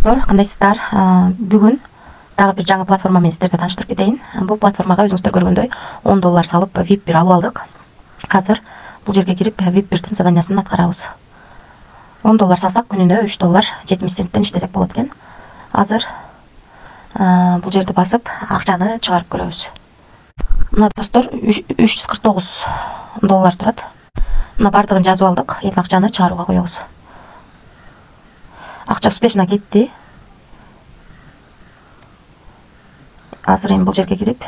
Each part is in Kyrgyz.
Достор, кандайсыздар? Бүгүн дагы бир жаңы платформа менен сиздерди тааныштырып кетейин. Бул платформага өзүңүздөр көргөндөй $10 салып VIP 1 алып алдык. Азыр бул жерге кирип VIP 1дин заданиясын аткарабыз. $10 салсак күнүнө $3 70 центтен иштесек болот экен. Азыр бул жерди басып акчаны чыгарып көрөбүз. Мына достор $349 турат. Мына бардыгын жазып алдык. Эми акчаны чыгарууга коебуз. Акча успешно кетти. Азыр эми бул жерге кирип,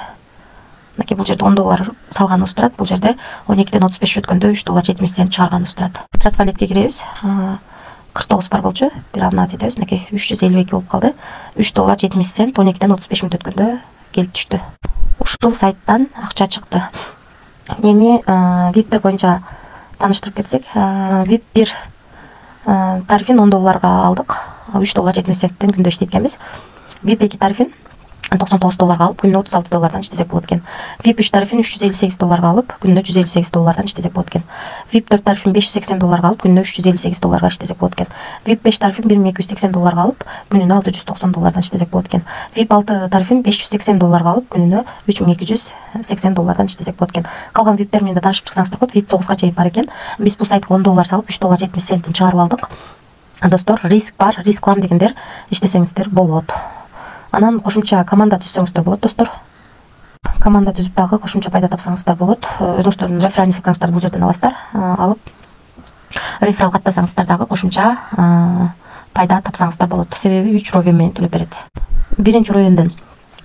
мынакей бул жерде $10 салганыбыз турат. Бул жерде 12ден 35 өткөндө $3 70 цент чыгарганыбыз турат. Трансфалетке киребиз. 49 бар болчу. Бир аны өтөбүз. Мынакей 352 болуп калды. $3 70 цент 12ден 35 мүнөт өткөндө келип түштү. Ушул сайттан акча чыкты. Эми VIP боюнча тааныштырып кетсек, VIP 1 тарифин $10 алдык. $3 70 центтен күндө иштейт экенбиз. VIP 2 тарифин $99 алып, күнүнө $36 иштесек болот экен. VIP 3 тарифин $358 алып, күнүнө $158 иштесек болот экен. VIP 4 тарифин $580 алып, күнүнө $358 иштесек болот экен. VIP 5 тарифин $1280 алып, күнүнө $690 иштесек болот экен. VIP 6 тарифин $580 алып, күнүнө $3280 иштесек болот экен. Калган VIP'тер менен да таанышып чыксаңыздар болот. VIP 9га чейин бар экен. Биз бул сайтка $10 салып, $3 70 центтин чыгарып алдык. Достор, риск бар, рисклам дегендер иштесеңиздер болот. Анан кошумча команда түзсөңүздөр болот, достор. Команда түзүп дагы кошумча пайда тапсаңыздар болот. Өзүңүздөрдүн реферальный ссылкаңыздарды бул жерден аласыздар. Алып реферал каттасаңыздар дагы кошумча пайда тапсаңыздар болот. Себеби 3 ровен менен төлөп берет. Биринчи ровенден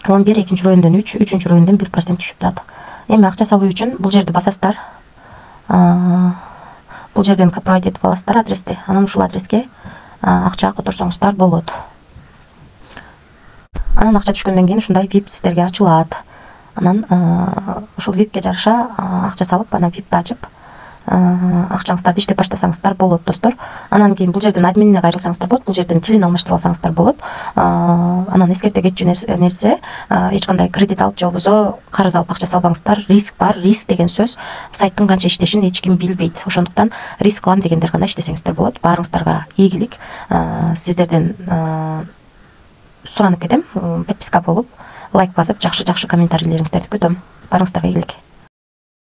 11, экинчи ровенден 3, үчүнчү ровенден 1% түшүп турат. Эми акча салуу үчүн бул жерди басасыздар. Бул жерден копировать этип аласыздар адрести. Анан ушул адреске акча которсоңуздар болот. Анан акча түшкөндөн кийин ушундай VIP сиздерге ачылат. Анан ушул VIPке жараша акча салып, анан VIPти ачып, акчаңыздарды иштеп баштасаңыздар болот, достор. Анан кийин бул жерден админине кайрылсаңыздар болот, бул жерден тилин алмаштырып алсаңыздар болот. Анан эскерте кетчү нерсе, эч кандай кредит алып, же болбосо карыз алып акча салбаңыздар. Риск бар. Риск деген сөз сайттын канча иштешин эч ким билбейт. Ошондуктан рисклам дегендер гана иштесеңиздер болот. Баарыңыздарга ийгилик. Сиздерден суранып кетем, подписка болуп, лайк басып, жакшы комментарийлериңиздерди күтөм. Баарыңыздарга ийгилик.